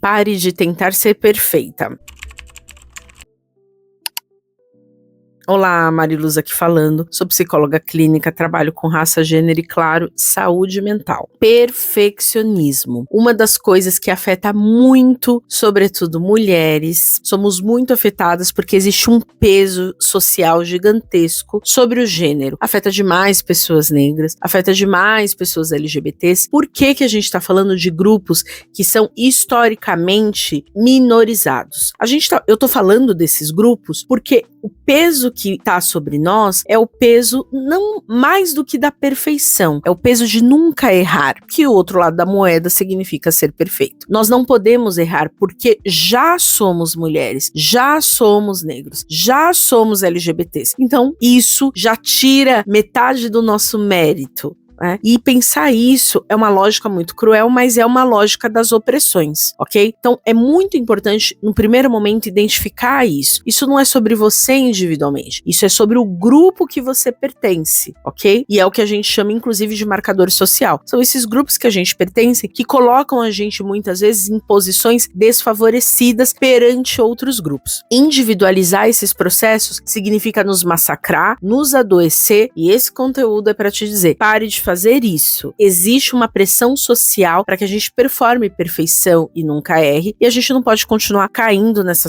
Pare de tentar ser perfeita. Olá, Mariluz aqui falando, sou psicóloga clínica, trabalho com raça, gênero e, claro, saúde mental. Perfeccionismo. Uma das coisas que afeta muito, sobretudo mulheres, somos muito afetadas porque existe um peso social gigantesco sobre o gênero. Afeta demais pessoas negras, afeta demais pessoas LGBTs. Por que a gente está falando de grupos que são historicamente minorizados? Eu tô falando desses grupos porque o peso que está sobre nós é o peso não mais do que da perfeição, é o peso de nunca errar, que o outro lado da moeda significa ser perfeito. Nós não podemos errar porque já somos mulheres, já somos negros, já somos LGBTs. Então, isso já tira metade do nosso mérito. E pensar isso é uma lógica muito cruel, mas é uma lógica das opressões, ok? Então é muito importante, no primeiro momento, identificar isso. Isso não é sobre você individualmente, isso é sobre o grupo que você pertence, ok? E é o que a gente chama, inclusive, de marcador social. São esses grupos que a gente pertence que colocam a gente, muitas vezes, em posições desfavorecidas perante outros grupos. Individualizar esses processos significa nos massacrar, nos adoecer, e esse conteúdo é para te dizer, pare de fazer isso. Existe uma pressão social para que a gente performe perfeição e nunca erre, e a gente não pode continuar caindo nessa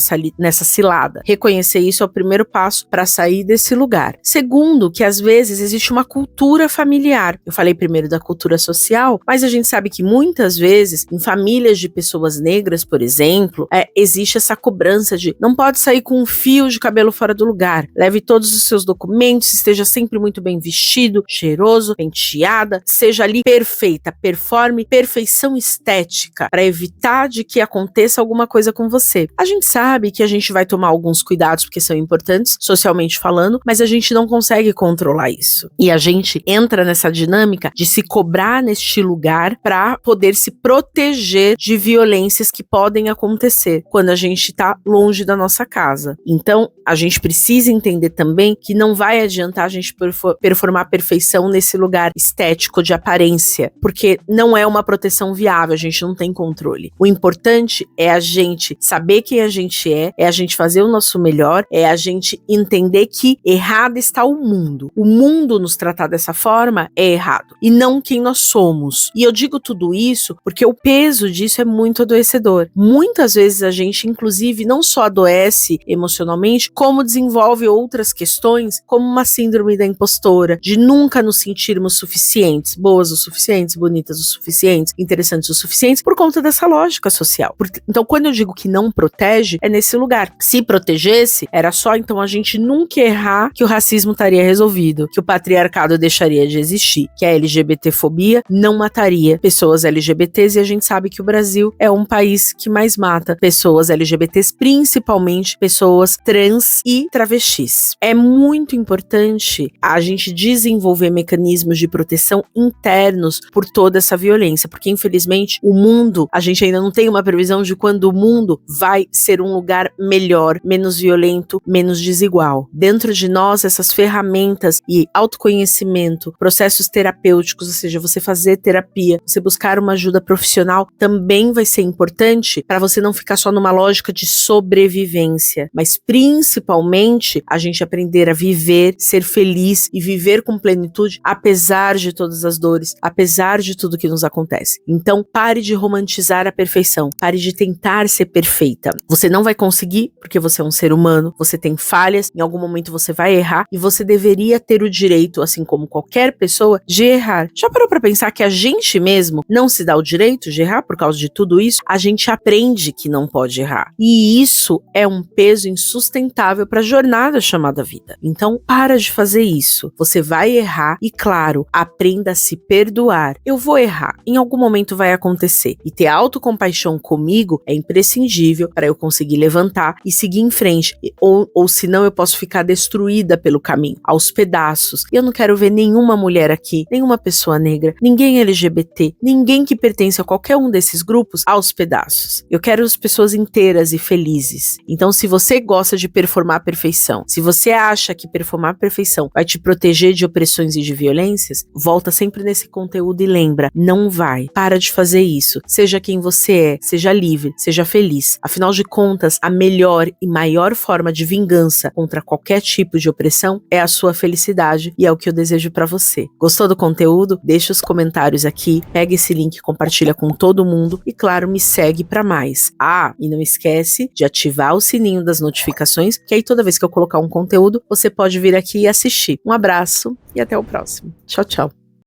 cilada. Reconhecer isso é o primeiro passo para sair desse lugar. Segundo, que às vezes existe uma cultura familiar. Eu falei primeiro da cultura social, mas a gente sabe que muitas vezes, em famílias de pessoas negras, por exemplo, existe essa cobrança de não pode sair com um fio de cabelo fora do lugar, leve todos os seus documentos, esteja sempre muito bem vestido, cheiroso, penteado, seja ali perfeita, performe perfeição estética para evitar de que aconteça alguma coisa com você. A gente sabe que a gente vai tomar alguns cuidados porque são importantes, socialmente falando, mas a gente não consegue controlar isso. E a gente entra nessa dinâmica de se cobrar neste lugar para poder se proteger de violências que podem acontecer quando a gente está longe da nossa casa. Então, a gente precisa entender também que não vai adiantar a gente performar perfeição nesse lugar estético de aparência, porque não é uma proteção viável, a gente não tem controle. O importante é a gente saber quem a gente é a gente fazer o nosso melhor, é a gente entender que errado está o mundo. O mundo nos tratar dessa forma é errado, e não quem nós somos. E eu digo tudo isso porque o peso disso é muito adoecedor. Muitas vezes a gente, inclusive, não só adoece emocionalmente, como desenvolve outras questões, como uma síndrome da impostora, de nunca nos sentirmos suficientes, boas o suficientes, bonitas o suficientes, interessantes o suficientes, por conta dessa lógica social. Então, quando eu digo que não protege, é nesse lugar. Se protegesse, era só então a gente nunca errar que o racismo estaria resolvido, que o patriarcado deixaria de existir, que a LGBTfobia não mataria pessoas LGBTs, e a gente sabe que o Brasil é um país que mais mata pessoas LGBTs, principalmente pessoas trans e travestis. É muito importante a gente desenvolver mecanismos de proteção internos por toda essa violência, porque infelizmente o mundo, a gente ainda não tem uma previsão de quando o mundo vai ser um lugar melhor, menos violento, menos desigual. Dentro de nós, essas ferramentas e autoconhecimento, processos terapêuticos, ou seja, você fazer terapia, você buscar uma ajuda profissional, também vai ser importante para você não ficar só numa lógica de sobrevivência, mas principalmente a gente aprender a viver, ser feliz e viver com plenitude, apesar de todas as dores, apesar de tudo que nos acontece. Então, pare de romantizar a perfeição, pare de tentar ser perfeita. Você não vai conseguir, porque você é um ser humano, você tem falhas, em algum momento você vai errar, e você deveria ter o direito, assim como qualquer pessoa, de errar. Já parou pra pensar que a gente mesmo não se dá o direito de errar por causa de tudo isso? A gente aprende que não pode errar. E isso é um peso insustentável para a jornada chamada vida. Então, para de fazer isso. Você vai errar e, claro, aprenda a se perdoar. Eu vou errar, em algum momento vai acontecer. E ter autocompaixão comigo é imprescindível para eu conseguir levantar e seguir em frente. Ou senão eu posso ficar destruída pelo caminho, aos pedaços. E eu não quero ver nenhuma mulher aqui, nenhuma pessoa negra, ninguém LGBT, ninguém que pertence a qualquer um desses grupos aos pedaços. Eu quero as pessoas inteiras e felizes. Então, se você gosta de performar a perfeição, se você acha que performar a perfeição vai te proteger de opressões e de violências, volta sempre nesse conteúdo e lembra, não vai, para de fazer isso, seja quem você é, seja livre, seja feliz. Afinal de contas, a melhor e maior forma de vingança contra qualquer tipo de opressão é a sua felicidade e é o que eu desejo para você. Gostou do conteúdo? Deixa os comentários aqui, pega esse link e compartilha com todo mundo e claro, me segue para mais. E não esquece de ativar o sininho das notificações, que aí toda vez que eu colocar um conteúdo, você pode vir aqui e assistir. Um abraço e até o próximo. Tchau, tchau.